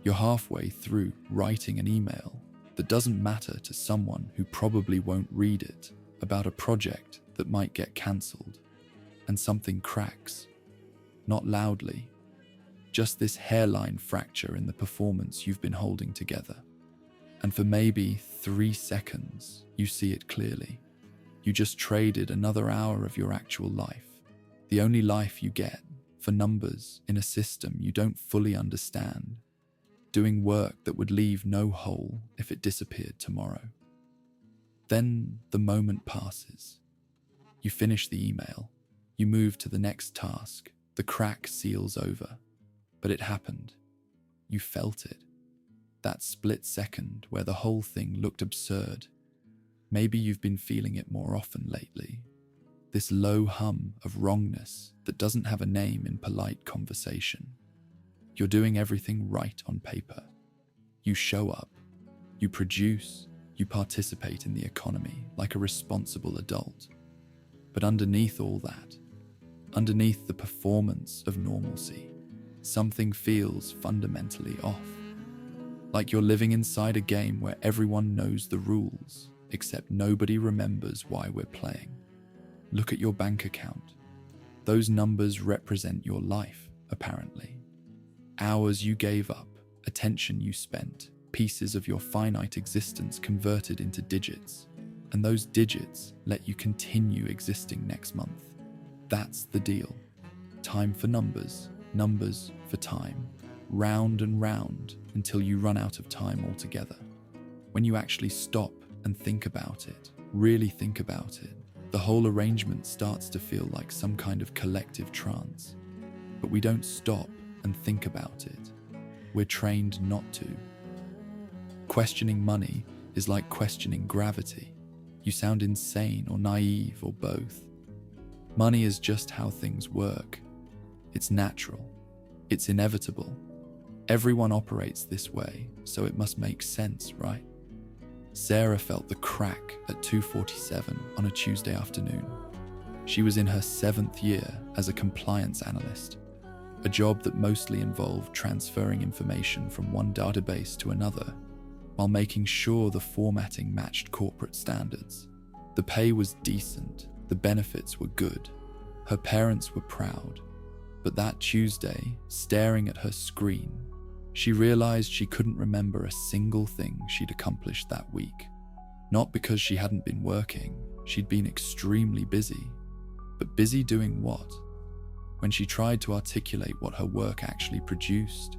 You're halfway through writing an email that doesn't matter to someone who probably won't read it, about a project that might get cancelled, and something cracks. Not loudly, just this hairline fracture in the performance you've been holding together. And for maybe 3 seconds, you see it clearly. You just traded another hour of your actual life, the only life you get, for numbers in a system you don't fully understand, doing work that would leave no hole if it disappeared tomorrow. Then the moment passes. You finish the email. You move to the next task. The crack seals over. But it happened. You felt it. That split second where the whole thing looked absurd. Maybe you've been feeling it more often lately. This low hum of wrongness that doesn't have a name in polite conversation. You're doing everything right on paper. You show up. You produce. You participate in the economy like a responsible adult. But underneath all that, underneath the performance of normalcy, something feels fundamentally off. Like you're living inside a game where everyone knows the rules, except nobody remembers why we're playing. Look at your bank account. Those numbers represent your life, apparently. Hours you gave up, attention you spent, pieces of your finite existence converted into digits. And those digits let you continue existing next month. That's the deal. Time for numbers, numbers for time. Round and round until you run out of time altogether. When you actually stop and think about it, really think about it, the whole arrangement starts to feel like some kind of collective trance. But we don't stop and think about it. We're trained not to. Questioning money is like questioning gravity. You sound insane or naive or both. Money is just how things work. It's natural. It's inevitable. Everyone operates this way, so it must make sense, right? Sarah felt the crack at 2:47 on a Tuesday afternoon. She was in her 7th year as a compliance analyst, a job that mostly involved transferring information from one database to another, while making sure the formatting matched corporate standards. The pay was decent, the benefits were good, her parents were proud. But that Tuesday, staring at her screen, she realized she couldn't remember a single thing she'd accomplished that week. Not because she hadn't been working, she'd been extremely busy. But busy doing what? When she tried to articulate what her work actually produced,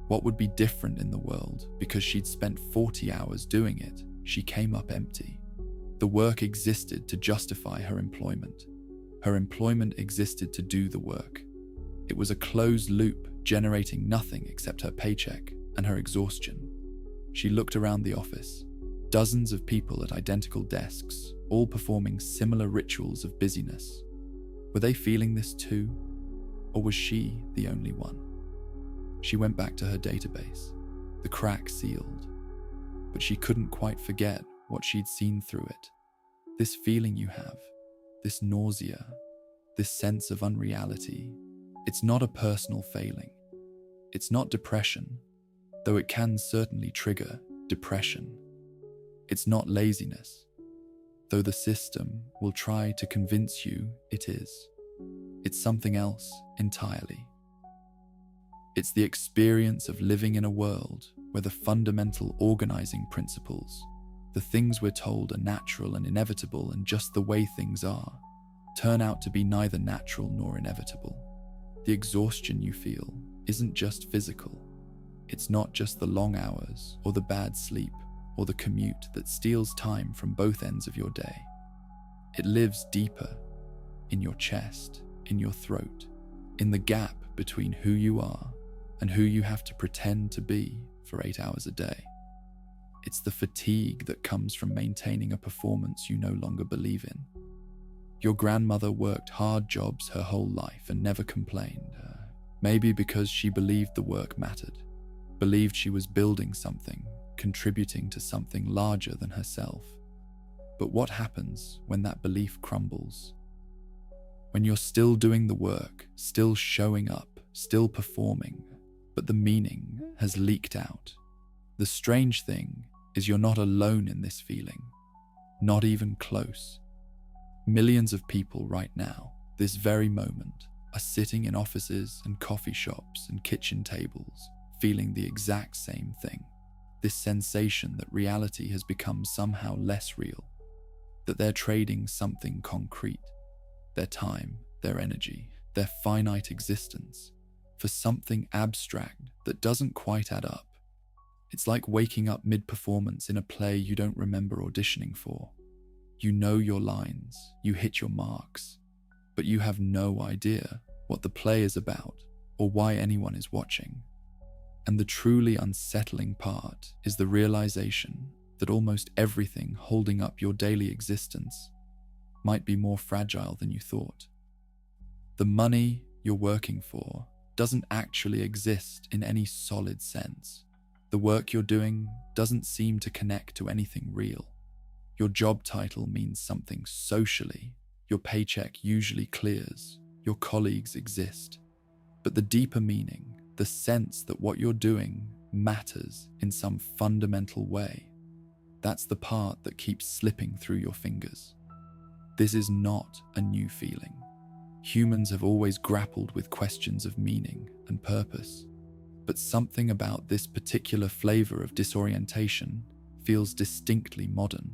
what would be different in the world because she'd spent 40 hours doing it, she came up empty. The work existed to justify her employment. Her employment existed to do the work. It was a closed loop, generating nothing except her paycheck and her exhaustion. She looked around the office. Dozens of people at identical desks, all performing similar rituals of busyness. Were they feeling this too? Or was she the only one? She went back to her database, the crack sealed. But she couldn't quite forget what she'd seen through it. This feeling you have, this nausea, this sense of unreality, it's not a personal failing. It's not depression, though it can certainly trigger depression. It's not laziness, though the system will try to convince you it is. It's something else entirely. It's the experience of living in a world where the fundamental organizing principles, the things we're told are natural and inevitable and just the way things are, turn out to be neither natural nor inevitable. The exhaustion you feel isn't just physical. It's not just the long hours or the bad sleep or the commute that steals time from both ends of your day. It lives deeper, in your chest, in your throat, in the gap between who you are and who you have to pretend to be for 8 hours a day. It's the fatigue that comes from maintaining a performance you no longer believe in. Your grandmother worked hard jobs her whole life and never complained, maybe because she believed the work mattered, believed she was building something, contributing to something larger than herself. But what happens when that belief crumbles? When you're still doing the work, still showing up, still performing, but the meaning has leaked out. The strange thing is you're not alone in this feeling, not even close. Millions of people right now, this very moment, are sitting in offices and coffee shops and kitchen tables, feeling the exact same thing. This sensation that reality has become somehow less real, that they're trading something concrete, their time, their energy, their finite existence, for something abstract that doesn't quite add up. It's like waking up mid-performance in a play you don't remember auditioning for. You know your lines, you hit your marks, but you have no idea what the play is about or why anyone is watching. And the truly unsettling part is the realization that almost everything holding up your daily existence might be more fragile than you thought. The money you're working for doesn't actually exist in any solid sense. The work you're doing doesn't seem to connect to anything real. Your job title means something socially. Your paycheck usually clears. Your colleagues exist. But the deeper meaning, the sense that what you're doing matters in some fundamental way, that's the part that keeps slipping through your fingers. This is not a new feeling. Humans have always grappled with questions of meaning and purpose, but something about this particular flavor of disorientation feels distinctly modern.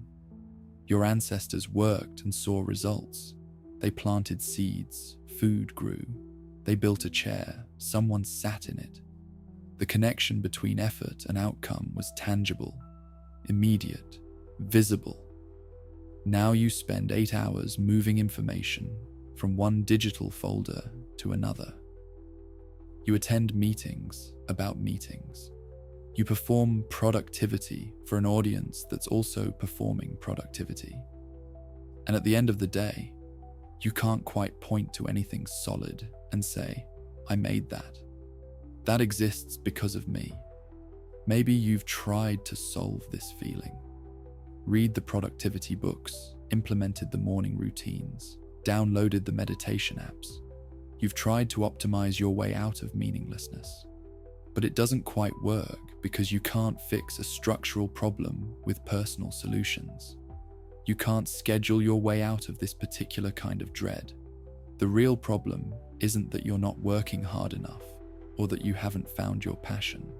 Your ancestors worked and saw results. They planted seeds, food grew. They built a chair, someone sat in it. The connection between effort and outcome was tangible, immediate, visible. Now you spend 8 hours moving information from one digital folder to another. You attend meetings about meetings. You perform productivity for an audience that's also performing productivity. And at the end of the day, you can't quite point to anything solid and say, I made that. That exists because of me. Maybe you've tried to solve this feeling. Read the productivity books, implemented the morning routines, downloaded the meditation apps. You've tried to optimize your way out of meaninglessness. But it doesn't quite work because you can't fix a structural problem with personal solutions. You can't schedule your way out of this particular kind of dread. The real problem isn't that you're not working hard enough or that you haven't found your passion.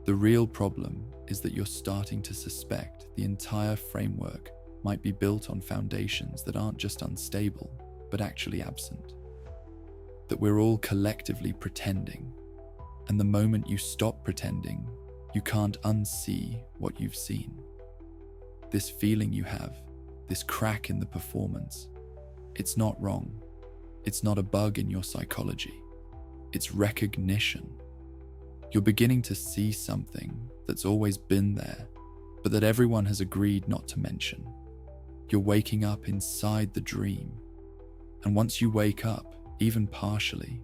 The real problem is that you're starting to suspect the entire framework might be built on foundations that aren't just unstable, but actually absent. That we're all collectively pretending, and the moment you stop pretending, you can't unsee what you've seen. This feeling you have, this crack in the performance, it's not wrong. It's not a bug in your psychology. It's recognition. You're beginning to see something that's always been there, but that everyone has agreed not to mention. You're waking up inside the dream. And once you wake up, even partially,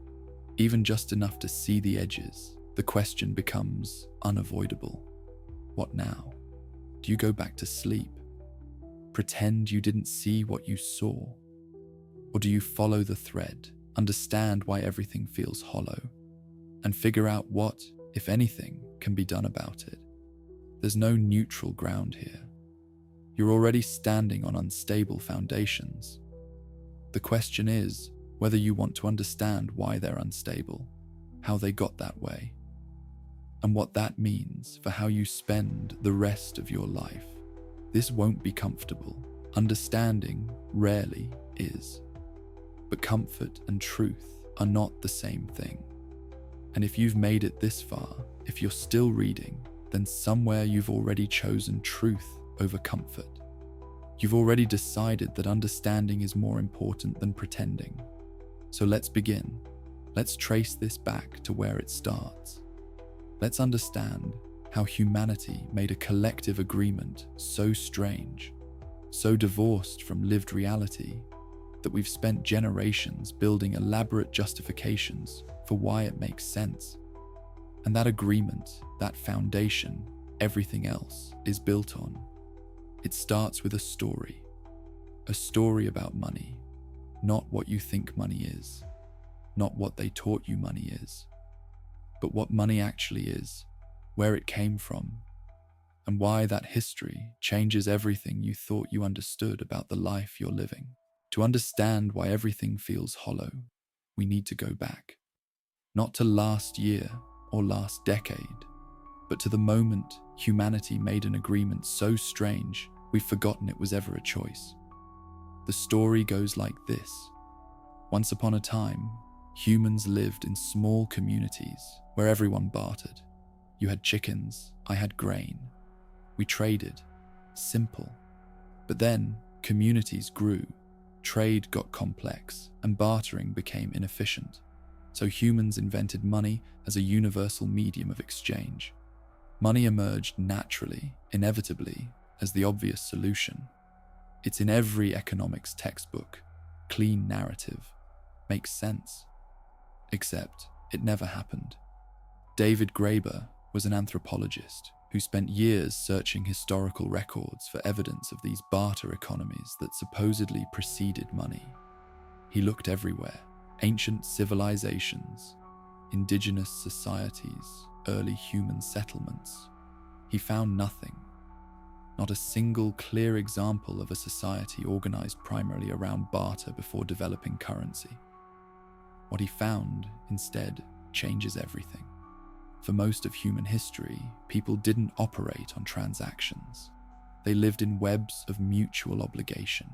even just enough to see the edges, the question becomes unavoidable. What now? Do you go back to sleep? Pretend you didn't see what you saw? Or do you follow the thread, understand why everything feels hollow, and figure out what, if anything, can be done about it? There's no neutral ground here. You're already standing on unstable foundations. The question is whether you want to understand why they're unstable, how they got that way, and what that means for how you spend the rest of your life. This won't be comfortable. Understanding rarely is. But comfort and truth are not the same thing. And if you've made it this far, if you're still reading, then somewhere you've already chosen truth over comfort. You've already decided that understanding is more important than pretending. So let's begin. Let's trace this back to where it starts. Let's understand how humanity made a collective agreement so strange, so divorced from lived reality, that we've spent generations building elaborate justifications for why it makes sense. And that agreement, that foundation, everything else is built on. It starts with a story about money, not what you think money is, not what they taught you money is, but what money actually is, where it came from, and why that history changes everything you thought you understood about the life you're living. To understand why everything feels hollow, we need to go back. Not to last year or last decade, but to the moment humanity made an agreement so strange we've forgotten it was ever a choice. The story goes like this. Once upon a time, humans lived in small communities where everyone bartered. You had chickens, I had grain. We traded. Simple. But then, communities grew, trade got complex, and bartering became inefficient. So humans invented money as a universal medium of exchange. Money emerged naturally, inevitably, as the obvious solution. It's in every economics textbook. Clean narrative. Makes sense. Except, it never happened. David Graeber was an anthropologist who spent years searching historical records for evidence of these barter economies that supposedly preceded money. He looked everywhere. Ancient civilizations, indigenous societies, early human settlements. He found nothing. Not a single clear example of a society organized primarily around barter before developing currency. What he found, instead, changes everything. For most of human history, people didn't operate on transactions. They lived in webs of mutual obligation.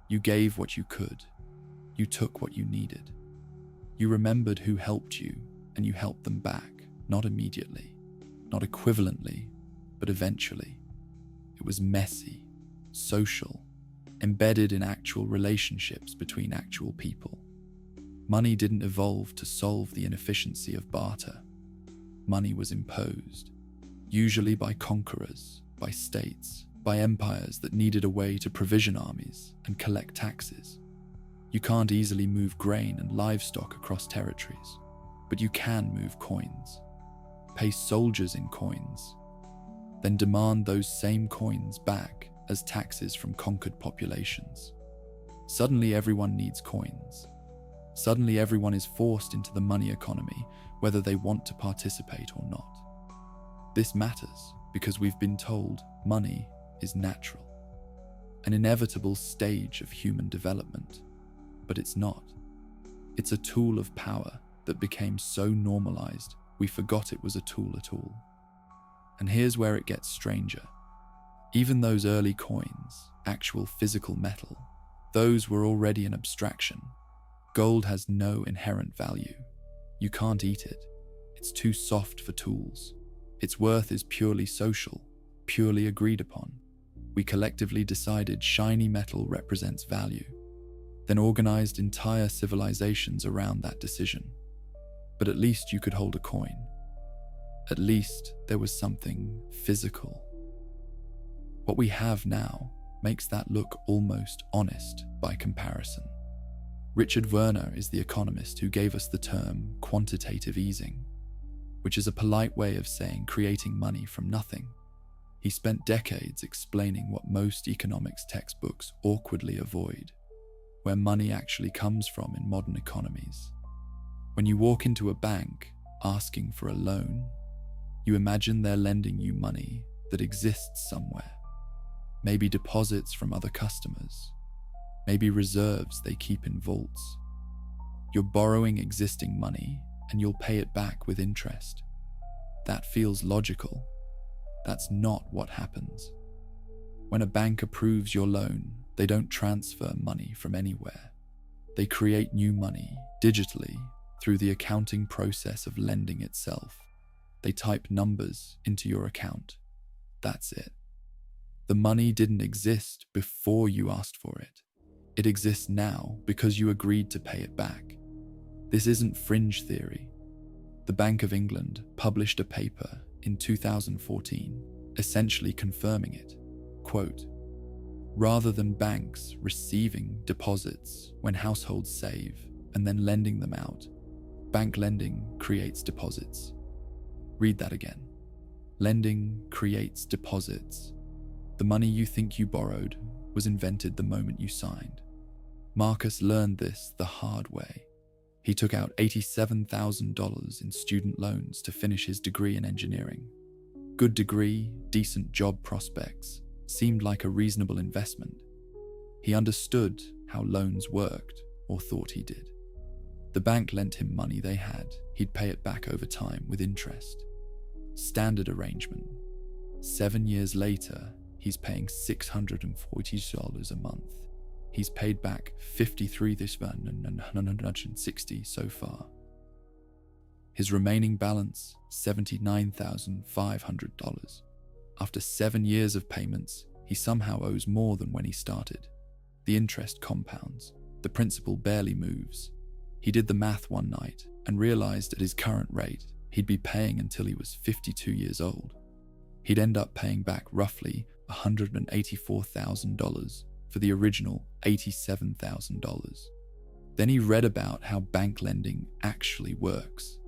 You gave what you could. You took what you needed. You remembered who helped you, and you helped them back, not immediately, not equivalently, but eventually. It was messy, social, embedded in actual relationships between actual people. Money didn't evolve to solve the inefficiency of barter. Money was imposed, usually by conquerors, by states, by empires that needed a way to provision armies and collect taxes. You can't easily move grain and livestock across territories, but you can move coins. Pay soldiers in coins, then demand those same coins back as taxes from conquered populations. Suddenly everyone needs coins. Suddenly everyone is forced into the money economy, whether they want to participate or not. This matters because we've been told money is natural, an inevitable stage of human development. But it's not. It's a tool of power that became so normalized we forgot it was a tool at all. And here's where it gets stranger. Even those early coins, actual physical metal, those were already an abstraction. Gold has no inherent value. You can't eat it. It's too soft for tools. Its worth is purely social, purely agreed upon. We collectively decided shiny metal represents value, then organized entire civilizations around that decision. But at least you could hold a coin. At least there was something physical. What we have now makes that look almost honest by comparison. Richard Werner is the economist who gave us the term quantitative easing, which is a polite way of saying creating money from nothing. He spent decades explaining what most economics textbooks awkwardly avoid, where money actually comes from in modern economies. When you walk into a bank asking for a loan, you imagine they're lending you money that exists somewhere. Maybe deposits from other customers. Maybe reserves they keep in vaults. You're borrowing existing money and you'll pay it back with interest. That feels logical. That's not what happens. When a bank approves your loan, they don't transfer money from anywhere. They create new money digitally through the accounting process of lending itself. They type numbers into your account. That's it. The money didn't exist before you asked for it. It exists now because you agreed to pay it back. This isn't fringe theory. The Bank of England published a paper in 2014, essentially confirming it. Quote, rather than banks receiving deposits when households save and then lending them out, bank lending creates deposits. Read that again. Lending creates deposits. The money you think you borrowed was invented the moment you signed. Marcus learned this the hard way. He took out $87,000 in student loans to finish his degree in engineering. Good degree, decent job prospects, seemed like a reasonable investment. He understood how loans worked, or thought he did. The bank lent him money they had. He'd pay it back over time with interest. Standard arrangement. 7 years later, he's paying $640 a month. He's paid back $53,160 so far. His remaining balance, $79,500. After 7 years of payments, he somehow owes more than when he started. The interest compounds. The principal barely moves. He did the math one night and realized at his current rate, he'd be paying until he was 52 years old. He'd end up paying back roughly $184,000 for the original $87,000. Then he read about how bank lending actually works,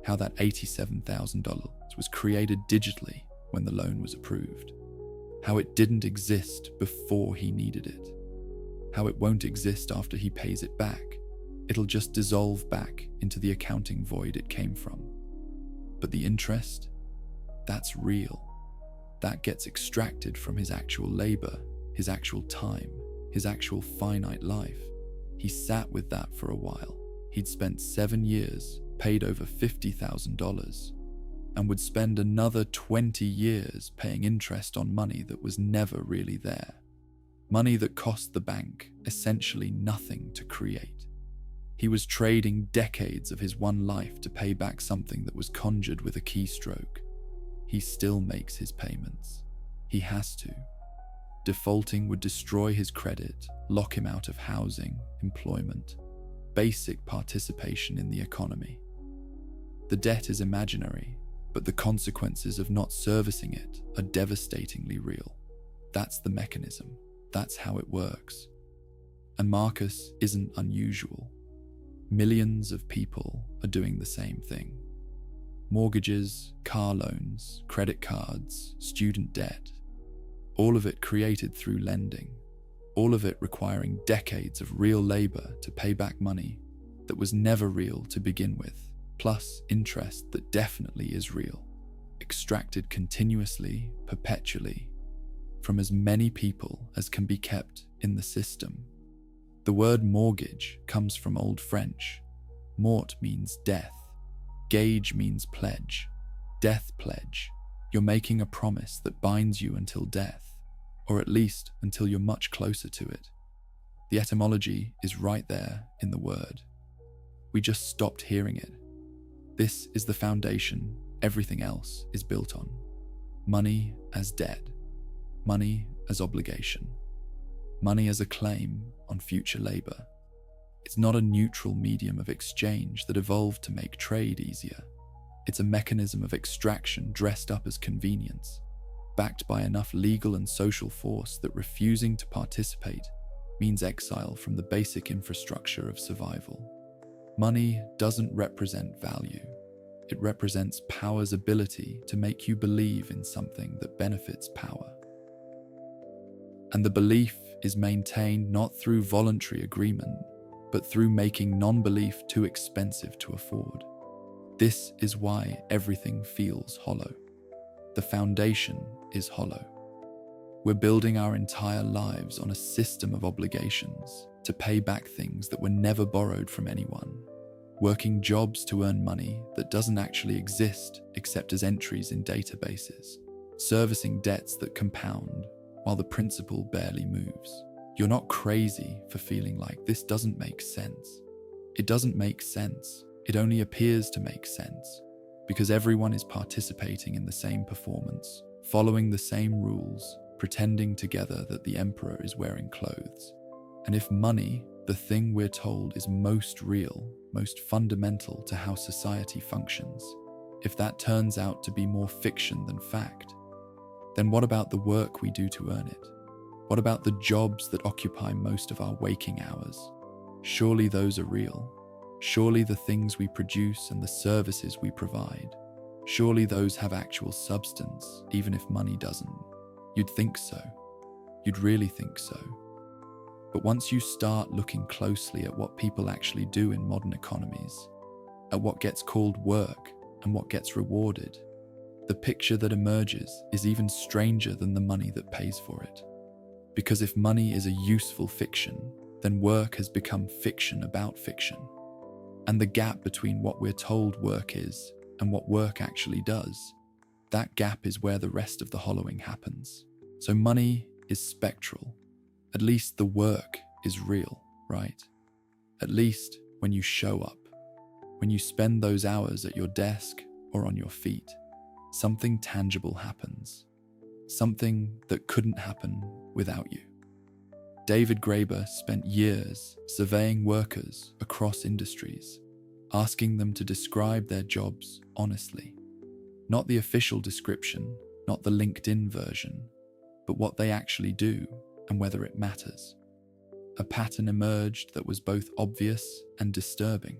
how that $87,000 was created digitally when the loan was approved, how it didn't exist before he needed it, how it won't exist after he pays it back. It'll just dissolve back into the accounting void it came from. But the interest, that's real. That gets extracted from his actual labor, his actual time, his actual finite life. He sat with that for a while. He'd spent 7 years, paid over $50,000, and would spend another 20 years paying interest on money that was never really there. Money that cost the bank essentially nothing to create. He was trading decades of his one life to pay back something that was conjured with a keystroke. He still makes his payments. He has to. Defaulting would destroy his credit, lock him out of housing, employment, basic participation in the economy. The debt is imaginary, but the consequences of not servicing it are devastatingly real. That's the mechanism. That's how it works. And Marcus isn't unusual. Millions of people are doing the same thing. Mortgages, car loans, credit cards, student debt, all of it created through lending, all of it requiring decades of real labor to pay back money that was never real to begin with, plus interest that definitely is real, extracted continuously, perpetually, from as many people as can be kept in the system. The word mortgage comes from Old French. Mort means death. Gage means pledge. Death pledge. You're making a promise that binds you until death, or at least until you're much closer to it. The etymology is right there in the word. We just stopped hearing it. This is the foundation everything else is built on. Money as debt. Money as obligation. Money as a claim on future labor. It's not a neutral medium of exchange that evolved to make trade easier. It's a mechanism of extraction dressed up as convenience, backed by enough legal and social force that refusing to participate means exile from the basic infrastructure of survival. Money doesn't represent value. It represents power's ability to make you believe in something that benefits power. And the belief is maintained not through voluntary agreement, but through making non-belief too expensive to afford. This is why everything feels hollow. The foundation is hollow. We're building our entire lives on a system of obligations to pay back things that were never borrowed from anyone, working jobs to earn money that doesn't actually exist except as entries in databases, servicing debts that compound while the principal barely moves. You're not crazy for feeling like this doesn't make sense. It doesn't make sense. It only appears to make sense because everyone is participating in the same performance, following the same rules, pretending together that the emperor is wearing clothes. And if money, the thing we're told is most real, most fundamental to how society functions, if that turns out to be more fiction than fact, then what about the work we do to earn it? What about the jobs that occupy most of our waking hours? Surely those are real. Surely the things we produce and the services we provide, surely those have actual substance, even if money doesn't. You'd think so. You'd really think so. But once you start looking closely at what people actually do in modern economies, at what gets called work and what gets rewarded, the picture that emerges is even stranger than the money that pays for it. Because if money is a useful fiction, then work has become fiction about fiction. And the gap between what we're told work is and what work actually does, that gap is where the rest of the hollowing happens. So money is spectral. At least the work is real, right? At least when you show up, when you spend those hours at your desk or on your feet, something tangible happens. Something that couldn't happen without you. David Graeber spent years surveying workers across industries, asking them to describe their jobs honestly. Not the official description, not the LinkedIn version, but what they actually do and whether it matters. A pattern emerged that was both obvious and disturbing.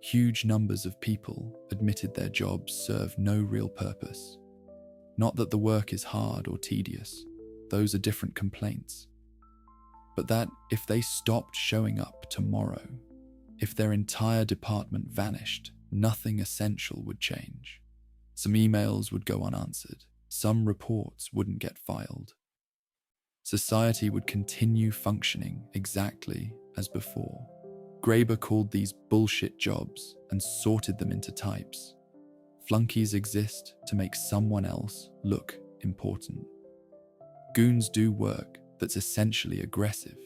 Huge numbers of people admitted their jobs serve no real purpose. Not that the work is hard or tedious, those are different complaints. But that if they stopped showing up tomorrow, if their entire department vanished, nothing essential would change. Some emails would go unanswered, some reports wouldn't get filed. Society would continue functioning exactly as before. Graeber called these bullshit jobs and sorted them into types. Flunkies exist to make someone else look important. Goons do work that's essentially aggressive,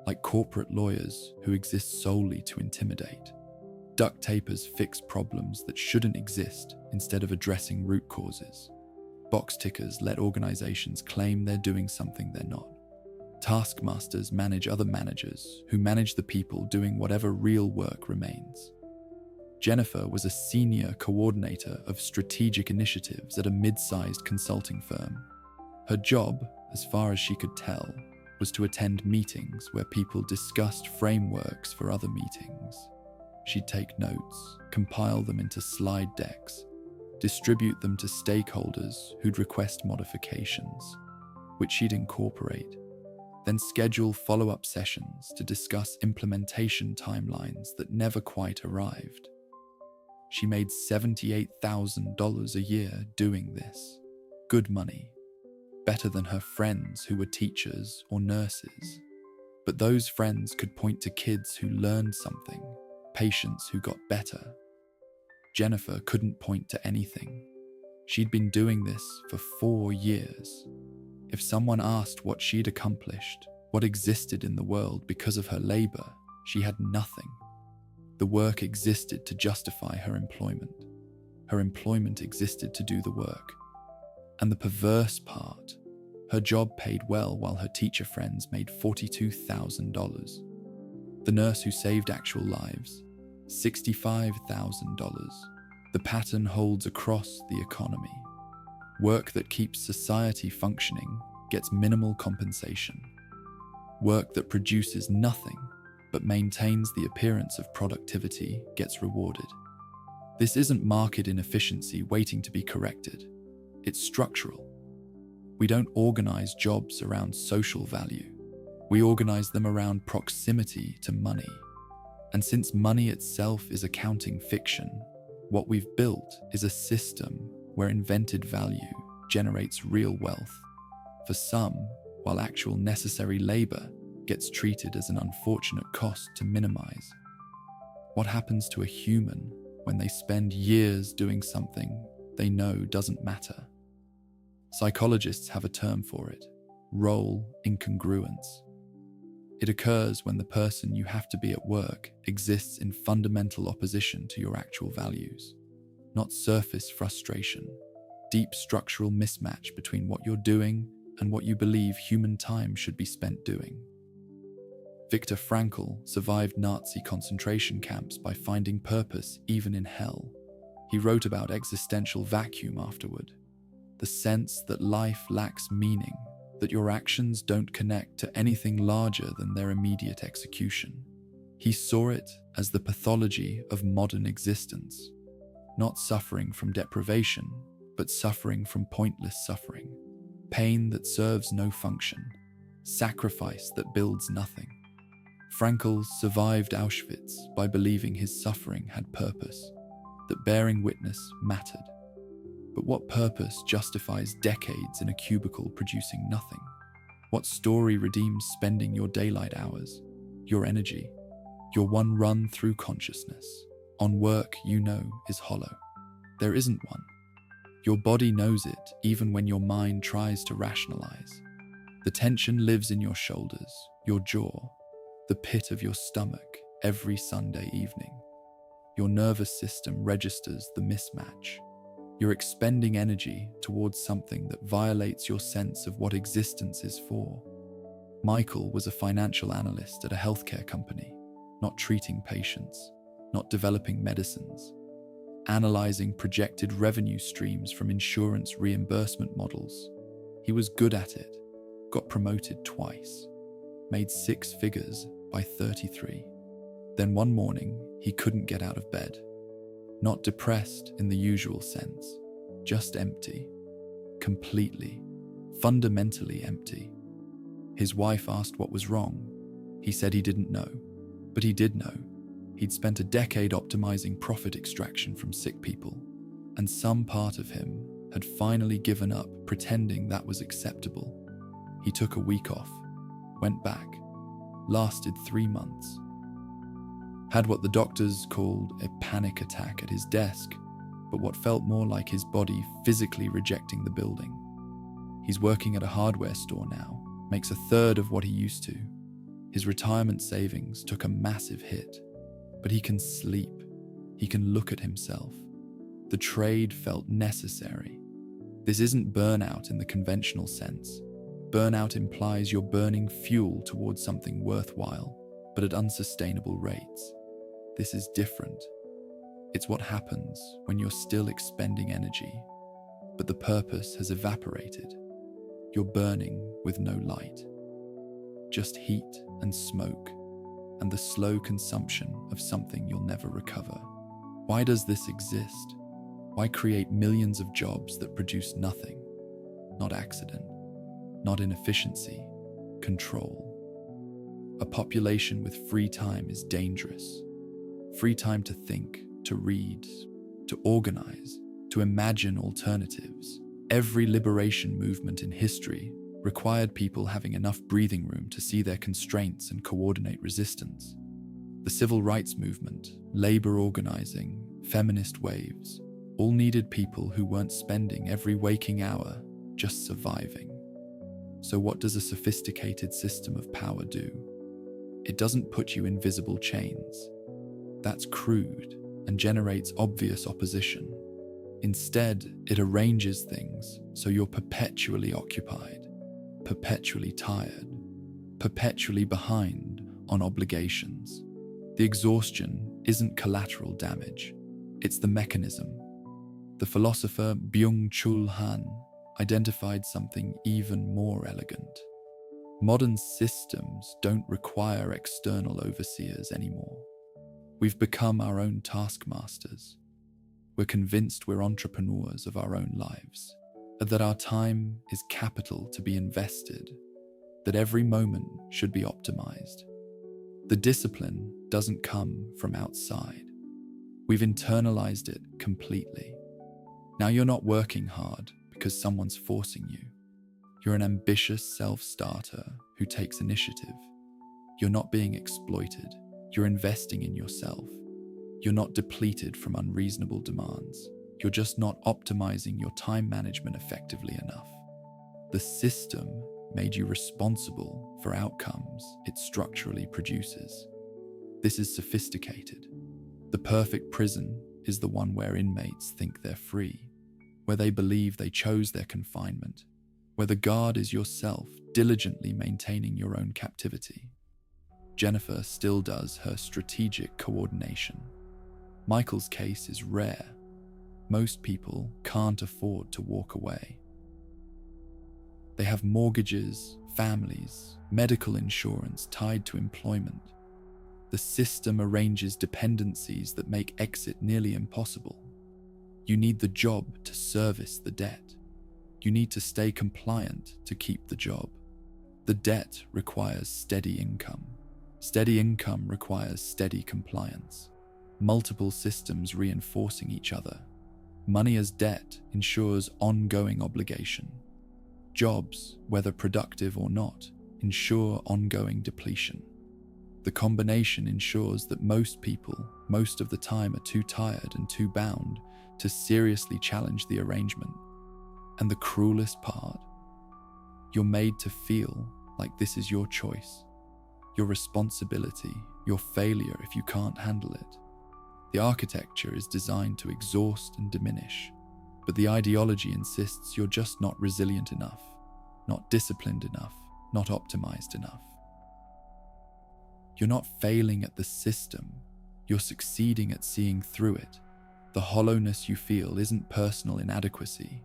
like corporate lawyers who exist solely to intimidate. Duct tapers fix problems that shouldn't exist instead of addressing root causes. Box tickers let organizations claim they're doing something they're not. Taskmasters manage other managers who manage the people doing whatever real work remains. Jennifer was a senior coordinator of strategic initiatives at a mid-sized consulting firm. Her job, as far as she could tell, was to attend meetings where people discussed frameworks for other meetings. She'd take notes, compile them into slide decks, distribute them to stakeholders who'd request modifications, which she'd incorporate, then schedule follow-up sessions to discuss implementation timelines that never quite arrived. She made $78,000 a year doing this. Good money. Better than her friends who were teachers or nurses. But those friends could point to kids who learned something, patients who got better. Jennifer couldn't point to anything. She'd been doing this for 4 years. If someone asked what she'd accomplished, what existed in the world because of her labor, she had nothing. The work existed to justify her employment. Her employment existed to do the work. And the perverse part, her job paid well while her teacher friends made $42,000. The nurse who saved actual lives, $65,000. The pattern holds across the economy. Work that keeps society functioning gets minimal compensation. Work that produces nothing but maintains the appearance of productivity gets rewarded. This isn't market inefficiency waiting to be corrected. It's structural. We don't organize jobs around social value. We organize them around proximity to money. And since money itself is accounting fiction, what we've built is a system where invented value generates real wealth. For some, while actual necessary labor gets treated as an unfortunate cost to minimize. What happens to a human when they spend years doing something they know doesn't matter? Psychologists have a term for it: role incongruence. It occurs when the person you have to be at work exists in fundamental opposition to your actual values. Not surface frustration, deep structural mismatch between what you're doing and what you believe human time should be spent doing. Viktor Frankl survived Nazi concentration camps by finding purpose even in hell. He wrote about existential vacuum afterward, the sense that life lacks meaning, that your actions don't connect to anything larger than their immediate execution. He saw it as the pathology of modern existence, not suffering from deprivation, but suffering from pointless suffering, pain that serves no function. sacrifice that builds nothing. Frankl survived Auschwitz by believing his suffering had purpose, that bearing witness mattered. But what purpose justifies decades in a cubicle producing nothing? What story redeems spending your daylight hours, your energy, your one run through consciousness, on work you know is hollow? There isn't one. Your body knows it even when your mind tries to rationalize. The tension lives in your shoulders, your jaw, the pit of your stomach every Sunday evening. Your nervous system registers the mismatch. You're expending energy towards something that violates your sense of what existence is for. Michael was a financial analyst at a healthcare company, not treating patients, not developing medicines, analyzing projected revenue streams from insurance reimbursement models. He was good at it, got promoted twice, made 6 figures by 33. Then one morning, he couldn't get out of bed. Not depressed in the usual sense, just empty, completely, fundamentally empty. His wife asked what was wrong. He said he didn't know, but he did know. He'd spent a decade optimizing profit extraction from sick people, and some part of him had finally given up pretending that was acceptable. He took a week off, went back, lasted 3 months. Had what the doctors called a panic attack at his desk, but what felt more like his body physically rejecting the building. He's working at a hardware store now, makes a third of what he used to. His retirement savings took a massive hit, but he can sleep. He can look at himself. The trade felt necessary. This isn't burnout in the conventional sense. Burnout implies you're burning fuel towards something worthwhile, but at unsustainable rates. This is different. It's what happens when you're still expending energy, but the purpose has evaporated. You're burning with no light. Just heat and smoke, and the slow consumption of something you'll never recover. Why does this exist? Why create millions of jobs that produce nothing? Not accident, not inefficiency, control. A population with free time is dangerous. Free time to think, to read, to organize, to imagine alternatives. Every liberation movement in history required people having enough breathing room to see their constraints and coordinate resistance. The civil rights movement, labor organizing, feminist waves, all needed people who weren't spending every waking hour just surviving. So what does a sophisticated system of power do? It doesn't put you in visible chains. That's crude and generates obvious opposition. Instead, it arranges things so you're perpetually occupied, perpetually tired, perpetually behind on obligations. The exhaustion isn't collateral damage, it's the mechanism. The philosopher Byung-Chul Han identified something even more elegant. Modern systems don't require external overseers anymore. We've become our own taskmasters. We're convinced we're entrepreneurs of our own lives, that our time is capital to be invested, that every moment should be optimized. The discipline doesn't come from outside. We've internalized it completely. Now you're not working hard because someone's forcing you. You're an ambitious self-starter who takes initiative. You're not being exploited. You're investing in yourself. You're not depleted from unreasonable demands. You're just not optimizing your time management effectively enough. The system made you responsible for outcomes it structurally produces. This is sophisticated. The perfect prison is the one where inmates think they're free, where they believe they chose their confinement, where the guard is yourself diligently maintaining your own captivity. Jennifer still does her strategic coordination. Michael's case is rare. Most people can't afford to walk away. They have mortgages, families, medical insurance tied to employment. The system arranges dependencies that make exit nearly impossible. You need the job to service the debt. You need to stay compliant to keep the job. The debt requires steady income. Steady income requires steady compliance. Multiple systems reinforcing each other. Money as debt ensures ongoing obligation. Jobs, whether productive or not, ensure ongoing depletion. The combination ensures that most people, most of the time, are too tired and too bound to seriously challenge the arrangement. And the cruelest part, you're made to feel like this is your choice, your responsibility, your failure if you can't handle it. The architecture is designed to exhaust and diminish, but the ideology insists you're just not resilient enough, not disciplined enough, not optimized enough. You're not failing at the system, you're succeeding at seeing through it. The hollowness you feel isn't personal inadequacy,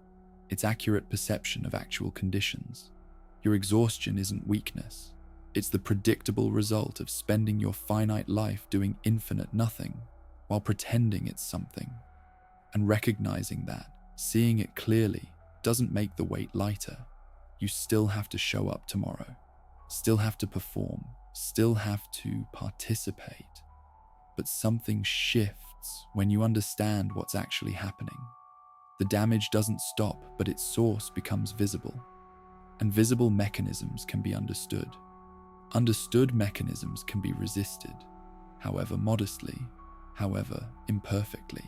it's accurate perception of actual conditions. Your exhaustion isn't weakness, it's the predictable result of spending your finite life doing infinite nothing while pretending it's something. And recognizing that, seeing it clearly, doesn't make the weight lighter. You still have to show up tomorrow, still have to perform, still have to participate. But something shifts when you understand what's actually happening. The damage doesn't stop, but its source becomes visible. And visible mechanisms can be understood. Understood mechanisms can be resisted, however modestly, however imperfectly.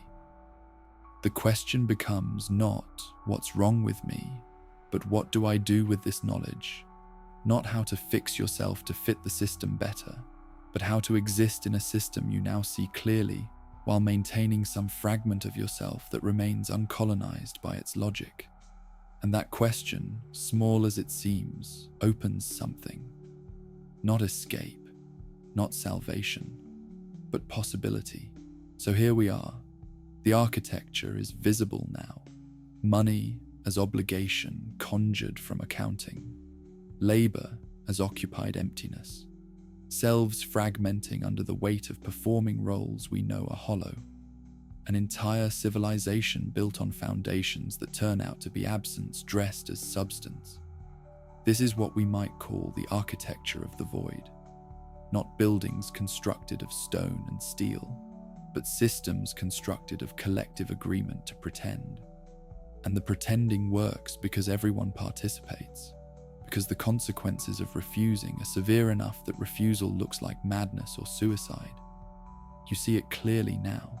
The question becomes not what's wrong with me, but what do I do with this knowledge? Not how to fix yourself to fit the system better, but how to exist in a system you now see clearly while maintaining some fragment of yourself that remains uncolonized by its logic. And that question, small as it seems, opens something. Not escape, not salvation, but possibility. So here we are. The architecture is visible now. Money as obligation conjured from accounting. Labor as occupied emptiness. Selves fragmenting under the weight of performing roles we know are hollow. An entire civilization built on foundations that turn out to be absence dressed as substance. This is what we might call the architecture of the void. Not buildings constructed of stone and steel, but systems constructed of collective agreement to pretend. And the pretending works because everyone participates, because the consequences of refusing are severe enough that refusal looks like madness or suicide. You see it clearly now,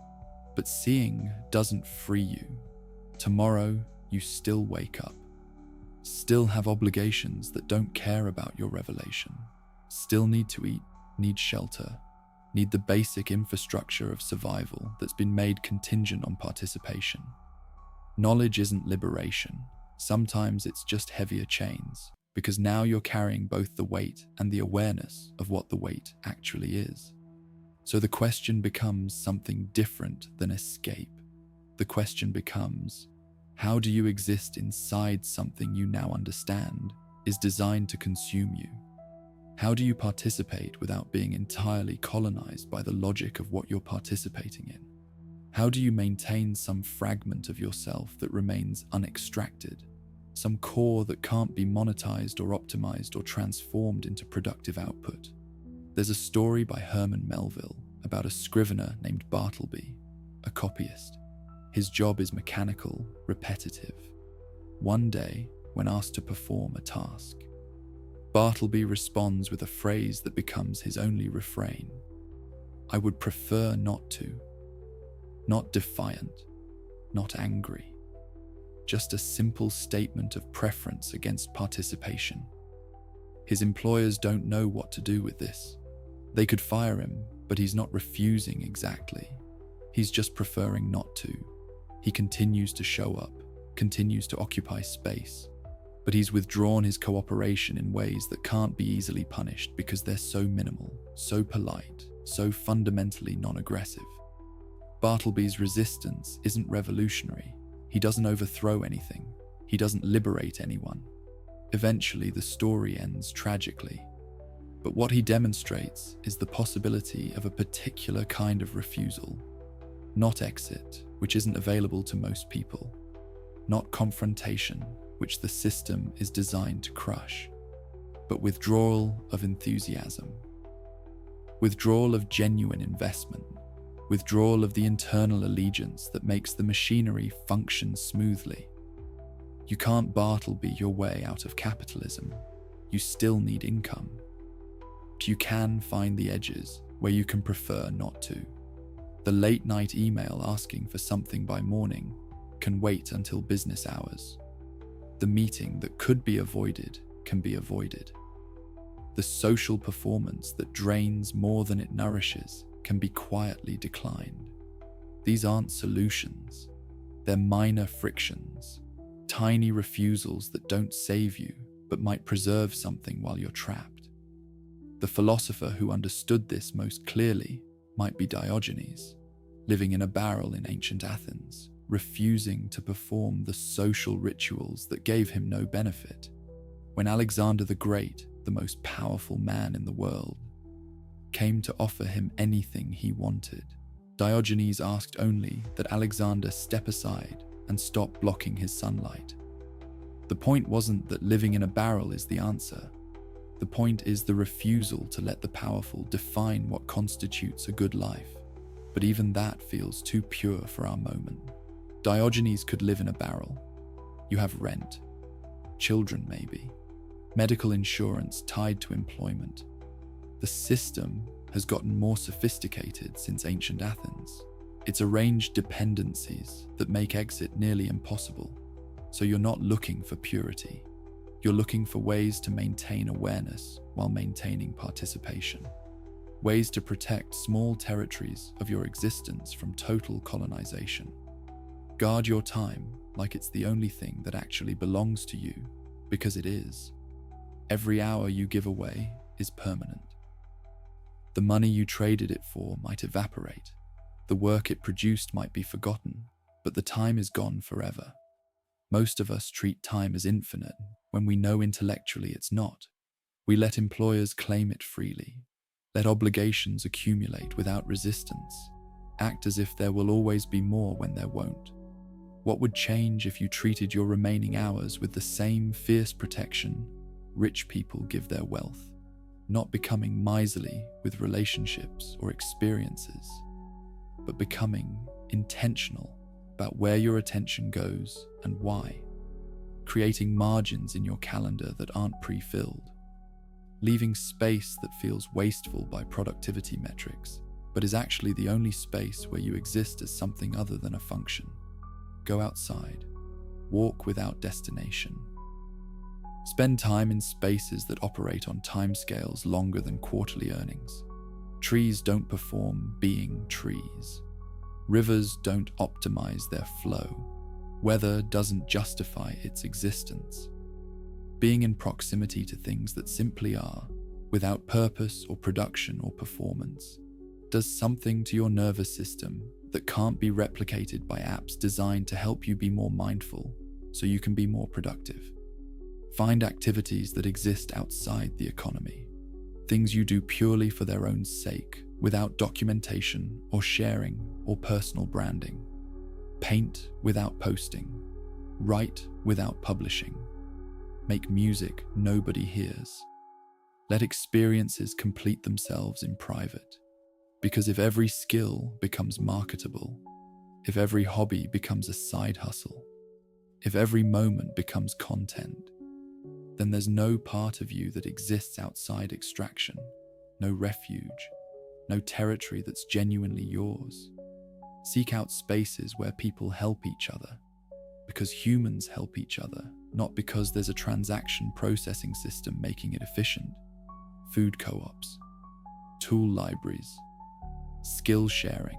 but seeing doesn't free you. Tomorrow, you still wake up, still have obligations that don't care about your revelation, still need to eat, need shelter, need the basic infrastructure of survival that's been made contingent on participation. Knowledge isn't liberation. Sometimes it's just heavier chains, because now you're carrying both the weight and the awareness of what the weight actually is. So the question becomes something different than escape. The question becomes, how do you exist inside something you now understand is designed to consume you? How do you participate without being entirely colonized by the logic of what you're participating in? How do you maintain some fragment of yourself that remains unextracted, some core that can't be monetized or optimized or transformed into productive output? There's a story by Herman Melville about a scrivener named Bartleby, a copyist. His job is mechanical, repetitive. One day, when asked to perform a task, Bartleby responds with a phrase that becomes his only refrain. I would prefer not to. Not defiant, not angry. Just a simple statement of preference against participation. His employers don't know what to do with this. They could fire him, but he's not refusing exactly. He's just preferring not to. He continues to show up, continues to occupy space, but he's withdrawn his cooperation in ways that can't be easily punished because they're so minimal, so polite, so fundamentally non-aggressive. Bartleby's resistance isn't revolutionary. He doesn't overthrow anything. He doesn't liberate anyone. Eventually, the story ends tragically. But what he demonstrates is the possibility of a particular kind of refusal. Not exit, which isn't available to most people. Not confrontation, which the system is designed to crush. but withdrawal of enthusiasm. Withdrawal of genuine investment. Withdrawal of the internal allegiance that makes the machinery function smoothly. You can't Bartleby your way out of capitalism. You still need income. But you can find the edges where you can prefer not to. The late-night email asking for something by morning can wait until business hours. The meeting that could be avoided can be avoided. The social performance that drains more than it nourishes can be quietly declined. These aren't solutions. They're minor frictions, tiny refusals that don't save you but might preserve something while you're trapped. The philosopher who understood this most clearly might be Diogenes, living in a barrel in ancient Athens, refusing to perform the social rituals that gave him no benefit. When Alexander the Great, the most powerful man in the world, came to offer him anything he wanted, Diogenes asked only that Alexander step aside and stop blocking his sunlight. The point wasn't that living in a barrel is the answer. The point is the refusal to let the powerful define what constitutes a good life. But even that feels too pure for our moment. Diogenes could live in a barrel. You have rent, children maybe, medical insurance tied to employment. The system has gotten more sophisticated since ancient Athens. It's arranged dependencies that make exit nearly impossible. So you're not looking for purity. You're looking for ways to maintain awareness while maintaining participation. Ways to protect small territories of your existence from total colonization. Guard your time like it's the only thing that actually belongs to you, because it is. Every hour you give away is permanent. The money you traded it for might evaporate. The work it produced might be forgotten, but the time is gone forever. Most of us treat time as infinite when we know intellectually it's not. We let employers claim it freely, let obligations accumulate without resistance, act as if there will always be more when there won't. What would change if you treated your remaining hours with the same fierce protection rich people give their wealth, not becoming miserly with relationships or experiences, but becoming intentional about where your attention goes and why, creating margins in your calendar that aren't pre-filled, leaving space that feels wasteful by productivity metrics, but is actually the only space where you exist as something other than a function. Go outside, walk without destination. Spend time in spaces that operate on timescales longer than quarterly earnings. Trees don't perform being trees. Rivers don't optimize their flow. Weather doesn't justify its existence. Being in proximity to things that simply are, without purpose or production or performance, does something to your nervous system that can't be replicated by apps designed to help you be more mindful so you can be more productive. Find activities that exist outside the economy, things you do purely for their own sake, without documentation or sharing or personal branding. Paint without posting, write without publishing, make music nobody hears. Let experiences complete themselves in private. Because if every skill becomes marketable, if every hobby becomes a side hustle, if every moment becomes content, then there's no part of you that exists outside extraction, no refuge, no territory that's genuinely yours. Seek out spaces where people help each other, because humans help each other, not because there's a transaction processing system making it efficient. Food co-ops, tool libraries, skill sharing,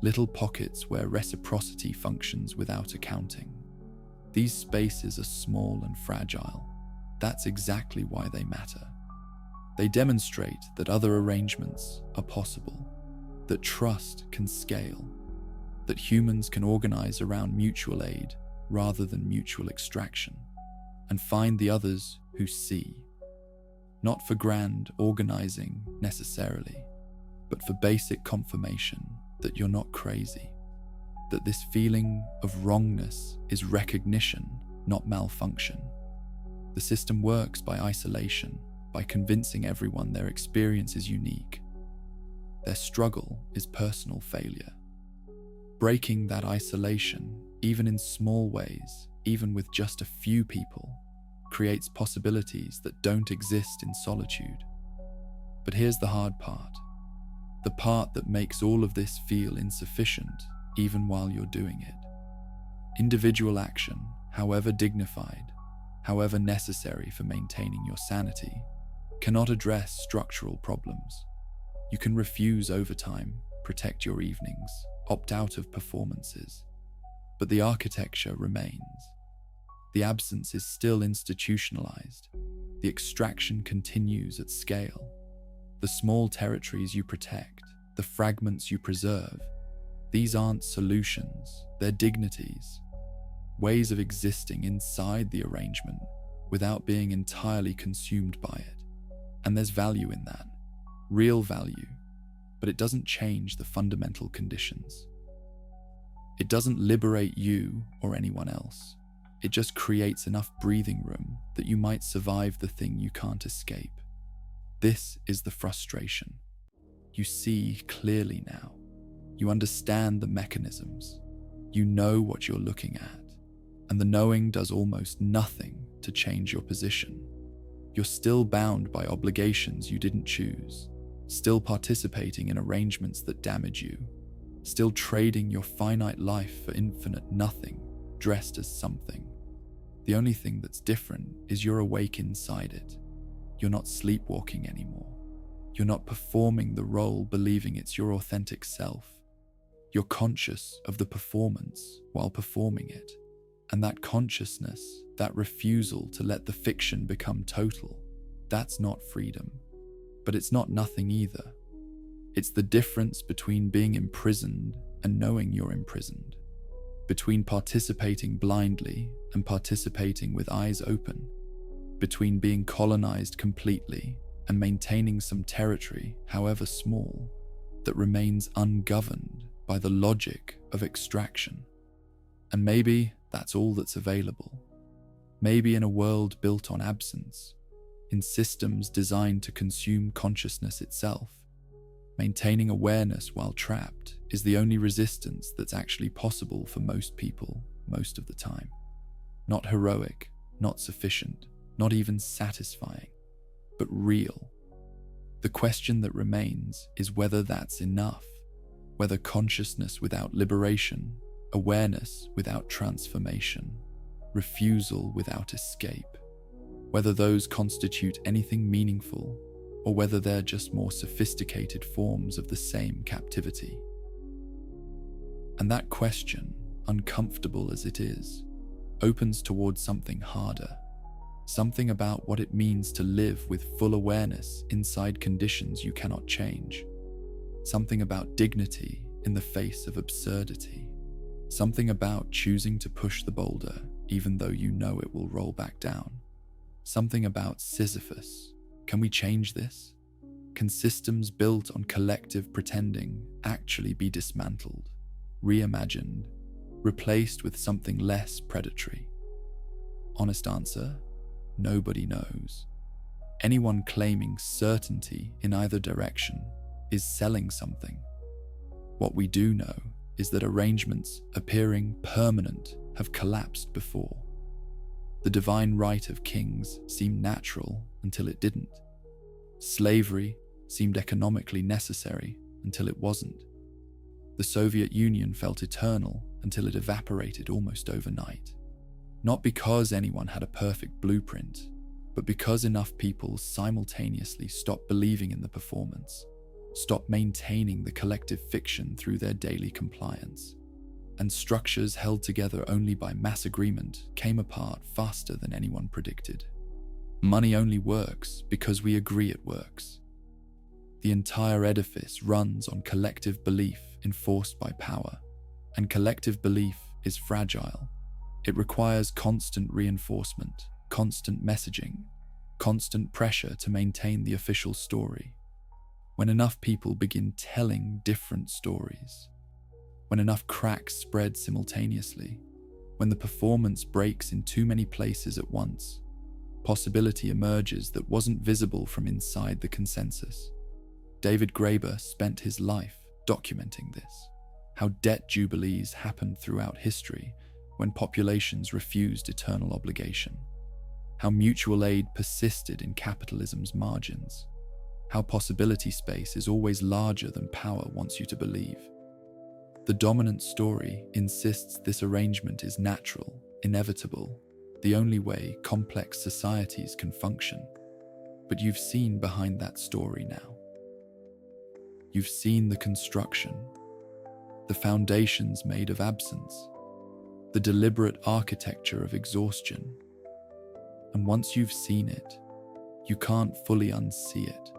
little pockets where reciprocity functions without accounting. These spaces are small and fragile. That's exactly why they matter. They demonstrate that other arrangements are possible, that trust can scale, that humans can organize around mutual aid rather than mutual extraction, and find the others who see. Not for grand organizing necessarily, but for basic confirmation that you're not crazy, that this feeling of wrongness is recognition, not malfunction. The system works by isolation, by convincing everyone their experience is unique. Their struggle is personal failure. Breaking that isolation, even in small ways, even with just a few people, creates possibilities that don't exist in solitude. But here's the hard part. The part that makes all of this feel insufficient, even while you're doing it. Individual action, however dignified, however necessary for maintaining your sanity, cannot address structural problems. You can refuse overtime, protect your evenings, opt out of performances. But the architecture remains. The absence is still institutionalized. The extraction continues at scale. The small territories you protect, the fragments you preserve, these aren't solutions, they're dignities. Ways of existing inside the arrangement without being entirely consumed by it. And there's value in that. Real value. But it doesn't change the fundamental conditions. It doesn't liberate you or anyone else. It just creates enough breathing room that you might survive the thing you can't escape. This is the frustration. You see clearly now. You understand the mechanisms. You know what you're looking at. And the knowing does almost nothing to change your position. You're still bound by obligations you didn't choose, still participating in arrangements that damage you, still trading your finite life for infinite nothing, dressed as something. The only thing that's different is you're awake inside it. You're not sleepwalking anymore. You're not performing the role believing it's your authentic self. You're conscious of the performance while performing it. And that consciousness, that refusal to let the fiction become total, that's not freedom. But it's not nothing either. It's the difference between being imprisoned and knowing you're imprisoned. Between participating blindly and participating with eyes open. Between being colonized completely and maintaining some territory, however small, that remains ungoverned by the logic of extraction. And maybe that's all that's available. Maybe in a world built on absence, in systems designed to consume consciousness itself, maintaining awareness while trapped is the only resistance that's actually possible for most people most of the time. Not heroic, not sufficient, not even satisfying, but real. The question that remains is whether that's enough, whether consciousness without liberation, awareness without transformation, refusal without escape, whether those constitute anything meaningful or whether they're just more sophisticated forms of the same captivity. And that question, uncomfortable as it is, opens towards something harder, something about what it means to live with full awareness inside conditions you cannot change, something about dignity in the face of absurdity, something about choosing to push the boulder even though you know it will roll back down, something about Sisyphus. Can we change this? Can systems built on collective pretending actually be dismantled, reimagined, replaced with something less predatory? Honest answer, nobody knows. Anyone claiming certainty in either direction is selling something. What we do know is that arrangements appearing permanent have collapsed before. The divine right of kings seemed natural until it didn't. Slavery seemed economically necessary until it wasn't. The Soviet Union felt eternal until it evaporated almost overnight. Not because anyone had a perfect blueprint, but because enough people simultaneously stopped believing in the performance, stopped maintaining the collective fiction through their daily compliance, and structures held together only by mass agreement came apart faster than anyone predicted. Money only works because we agree it works. The entire edifice runs on collective belief enforced by power, and collective belief is fragile. It requires constant reinforcement, constant messaging, constant pressure to maintain the official story. When enough people begin telling different stories, when enough cracks spread simultaneously, when the performance breaks in too many places at once, Possibility emerges that wasn't visible from inside the consensus. David Graeber spent his life documenting this, how debt jubilees happened throughout history when populations refused eternal obligation, how mutual aid persisted in capitalism's margins, how possibility space is always larger than power wants you to believe. The dominant story insists this arrangement is natural, inevitable, the only way complex societies can function. But you've seen behind that story now. You've seen the construction, the foundations made of absence, the deliberate architecture of exhaustion. And once you've seen it, you can't fully unsee it,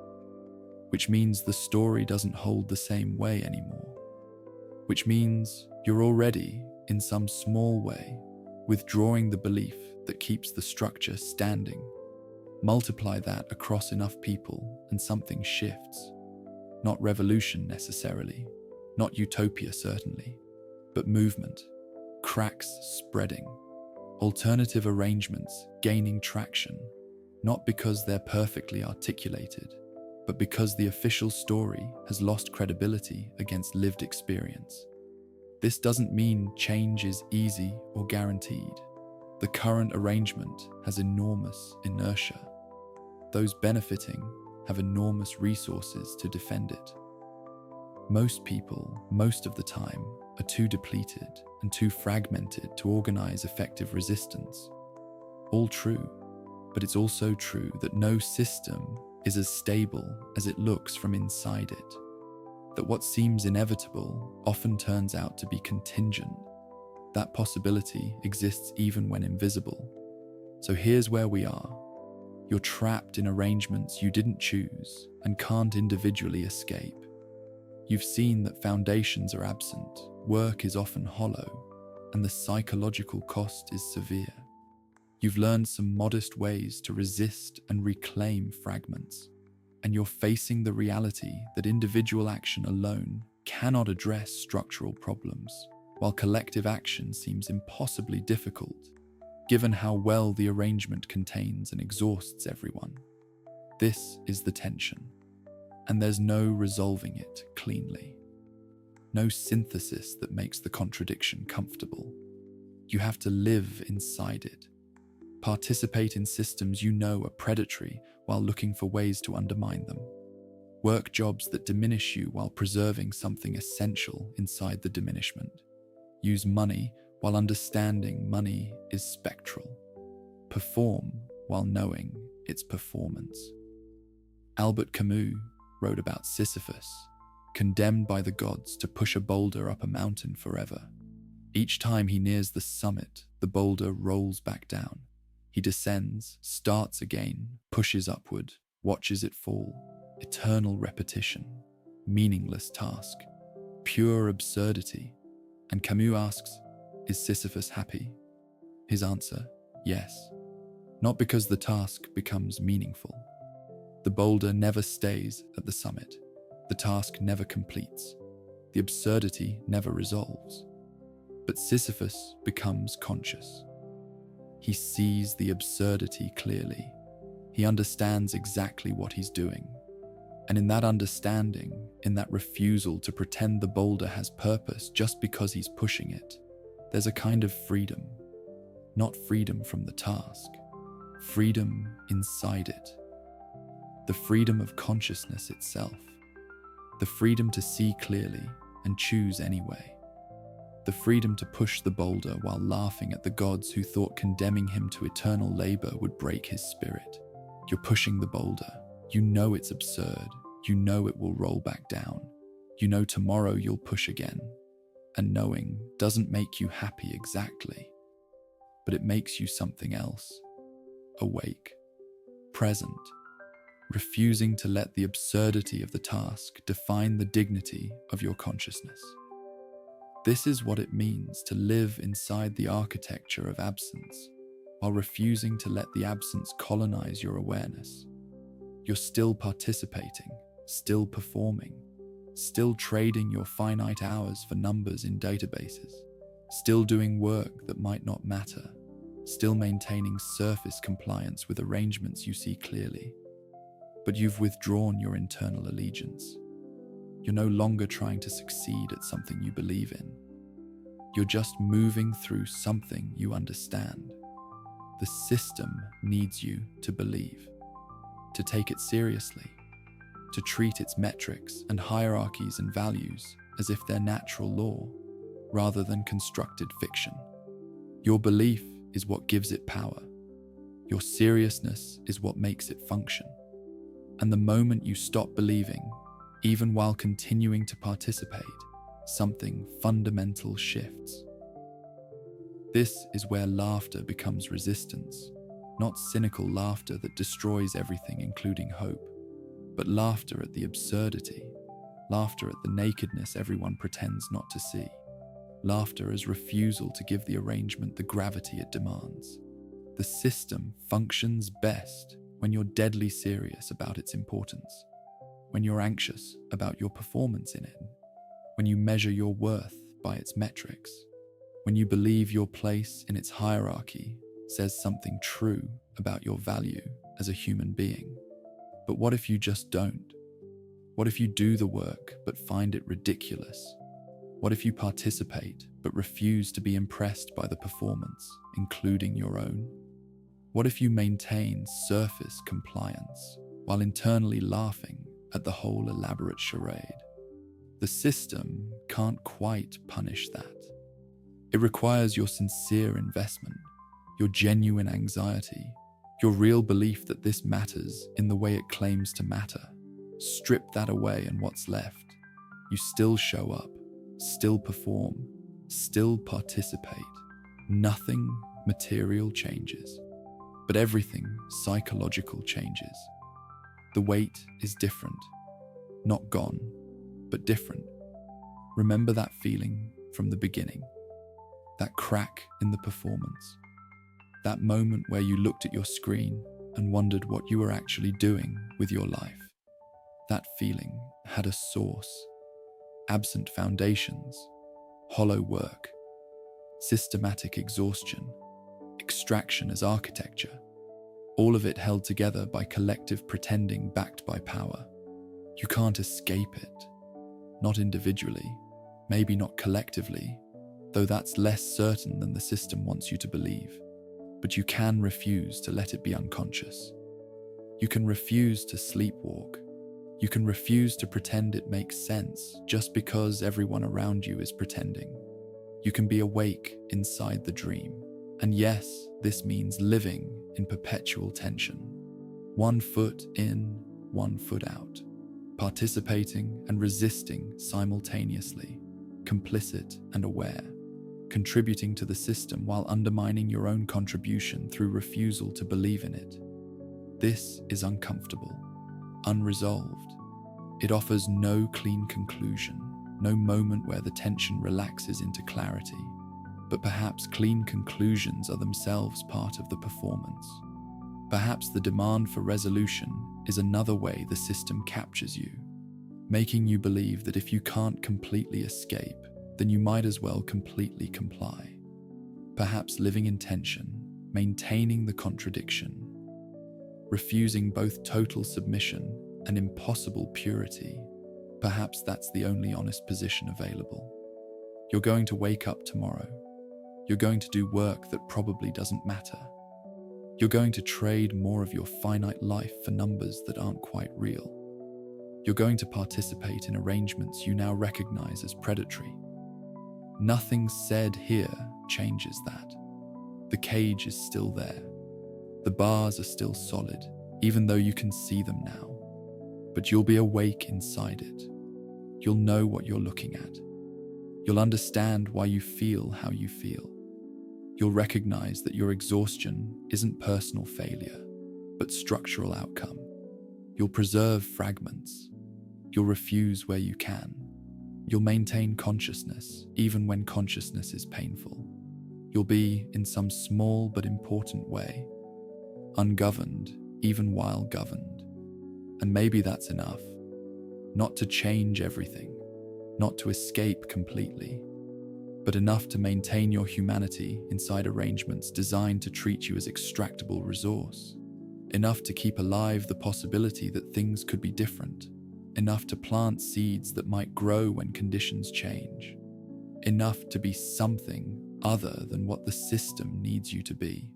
which means the story doesn't hold the same way anymore, which means you're already, in some small way, withdrawing the belief that keeps the structure standing. Multiply that across enough people and something shifts. Not revolution necessarily, not utopia certainly, but movement, cracks spreading, alternative arrangements gaining traction, not because they're perfectly articulated, but because the official story has lost credibility against lived experience. This doesn't mean change is easy or guaranteed. The current arrangement has enormous inertia. Those benefiting have enormous resources to defend it. Most people, most of the time, are too depleted and too fragmented to organize effective resistance. All true, but it's also true that no system is as stable as it looks from inside it. That what seems inevitable often turns out to be contingent. That possibility exists even when invisible. So here's where we are. You're trapped in arrangements you didn't choose and can't individually escape. You've seen that foundations are absent, work is often hollow, and the psychological cost is severe. You've learned some modest ways to resist and reclaim fragments, and you're facing the reality that individual action alone cannot address structural problems, while collective action seems impossibly difficult, given how well the arrangement contains and exhausts everyone. This is the tension, and there's no resolving it cleanly. No synthesis that makes the contradiction comfortable. You have to live inside it. Participate in systems you know are predatory while looking for ways to undermine them. Work jobs that diminish you while preserving something essential inside the diminishment. Use money while understanding money is spectral. Perform while knowing its performance. Albert Camus wrote about Sisyphus, condemned by the gods to push a boulder up a mountain forever. Each time he nears the summit, the boulder rolls back down. He descends, starts again, pushes upward, watches it fall. Eternal repetition, meaningless task, pure absurdity. And Camus asks, is Sisyphus happy? His answer, yes. Not because the task becomes meaningful. The boulder never stays at the summit. The task never completes. The absurdity never resolves. But Sisyphus becomes conscious. He sees the absurdity clearly. He understands exactly what he's doing. And in that understanding, in that refusal to pretend the boulder has purpose just because he's pushing it, there's a kind of freedom. Not freedom from the task, freedom inside it. The freedom of consciousness itself. The freedom to see clearly and choose anyway. The freedom to push the boulder while laughing at the gods who thought condemning him to eternal labor would break his spirit. You're pushing the boulder. You know it's absurd. You know it will roll back down. You know tomorrow you'll push again. And knowing doesn't make you happy exactly, but it makes you something else. Awake. Present. Refusing to let the absurdity of the task define the dignity of your consciousness. This is what it means to live inside the architecture of absence, while refusing to let the absence colonize your awareness. You're still participating, still performing, still trading your finite hours for numbers in databases, still doing work that might not matter, still maintaining surface compliance with arrangements you see clearly. But you've withdrawn your internal allegiance. You're no longer trying to succeed at something you believe in. You're just moving through something you understand. The system needs you to believe, to take it seriously, to treat its metrics and hierarchies and values as if they're natural law, rather than constructed fiction. Your belief is what gives it power. Your seriousness is what makes it function. And the moment you stop believing, even while continuing to participate, something fundamental shifts. This is where laughter becomes resistance, not cynical laughter that destroys everything, including hope, but laughter at the absurdity, laughter at the nakedness everyone pretends not to see, laughter as refusal to give the arrangement the gravity it demands. The system functions best when you're deadly serious about its importance, when you're anxious about your performance in it, when you measure your worth by its metrics, when you believe your place in its hierarchy says something true about your value as a human being. But what if you just don't? What if you do the work but find it ridiculous? What if you participate but refuse to be impressed by the performance, including your own? What if you maintain surface compliance while internally laughing at the whole elaborate charade? The system can't quite punish that. It requires your sincere investment, your genuine anxiety, your real belief that this matters in the way it claims to matter. Strip that away and what's left? You still show up, still perform, still participate. Nothing material changes, but everything psychological changes. The weight is different, not gone, but different. Remember that feeling from the beginning, that crack in the performance, that moment where you looked at your screen and wondered what you were actually doing with your life. That feeling had a source, absent foundations, hollow work, systematic exhaustion, extraction as architecture, all of it held together by collective pretending backed by power. You can't escape it, not individually, maybe not collectively, though that's less certain than the system wants you to believe. But you can refuse to let it be unconscious. You can refuse to sleepwalk. You can refuse to pretend it makes sense just because everyone around you is pretending. You can be awake inside the dream. And yes, this means living in perpetual tension. 1 foot in, 1 foot out. Participating and resisting simultaneously. Complicit and aware. Contributing to the system while undermining your own contribution through refusal to believe in it. This is uncomfortable, unresolved. It offers no clean conclusion, no moment where the tension relaxes into clarity. But perhaps clean conclusions are themselves part of the performance. Perhaps the demand for resolution is another way the system captures you, making you believe that if you can't completely escape, then you might as well completely comply. Perhaps living in tension, maintaining the contradiction, refusing both total submission and impossible purity. Perhaps that's the only honest position available. You're going to wake up tomorrow. You're going to do work that probably doesn't matter. You're going to trade more of your finite life for numbers that aren't quite real. You're going to participate in arrangements you now recognize as predatory. Nothing said here changes that. The cage is still there. The bars are still solid, even though you can see them now. But you'll be awake inside it. You'll know what you're looking at. You'll understand why you feel how you feel. You'll recognize that your exhaustion isn't personal failure, but structural outcome. You'll preserve fragments. You'll refuse where you can. You'll maintain consciousness, even when consciousness is painful. You'll be, in some small but important way, ungoverned, even while governed. And maybe that's enough. Not to change everything, not to escape completely, but enough to maintain your humanity inside arrangements designed to treat you as extractable resource. Enough to keep alive the possibility that things could be different. Enough to plant seeds that might grow when conditions change. Enough to be something other than what the system needs you to be.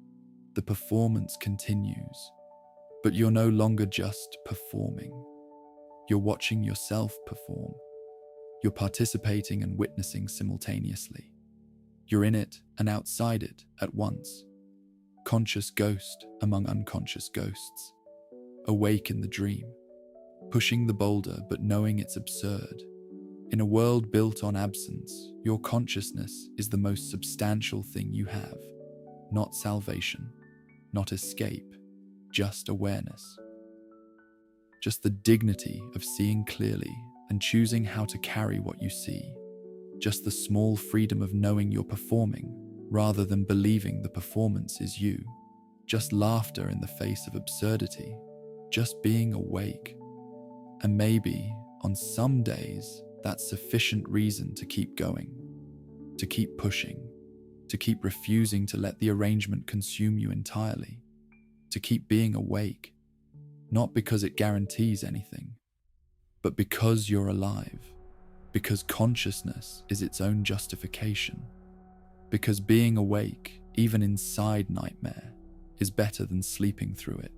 The performance continues, but you're no longer just performing. You're watching yourself perform. You're participating and witnessing simultaneously. You're in it and outside it at once. Conscious ghost among unconscious ghosts. Awake in the dream. Pushing the boulder but knowing it's absurd. In a world built on absence, your consciousness is the most substantial thing you have. Not salvation, not escape, just awareness. Just the dignity of seeing clearly and choosing how to carry what you see. Just the small freedom of knowing you're performing rather than believing the performance is you. Just laughter in the face of absurdity. Just being awake. And maybe, on some days, that's sufficient reason to keep going, to keep pushing, to keep refusing to let the arrangement consume you entirely, to keep being awake, not because it guarantees anything, but because you're alive, because consciousness is its own justification, because being awake, even inside nightmare, is better than sleeping through it.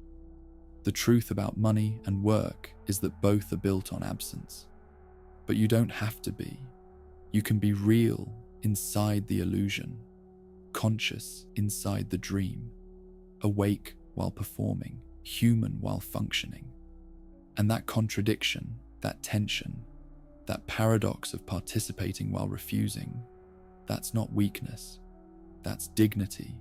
The truth about money and work is that both are built on absence. But you don't have to be. You can be real inside the illusion, conscious inside the dream, awake while performing, human while functioning. And that contradiction, that tension, that paradox of participating while refusing, that's not weakness, that's dignity.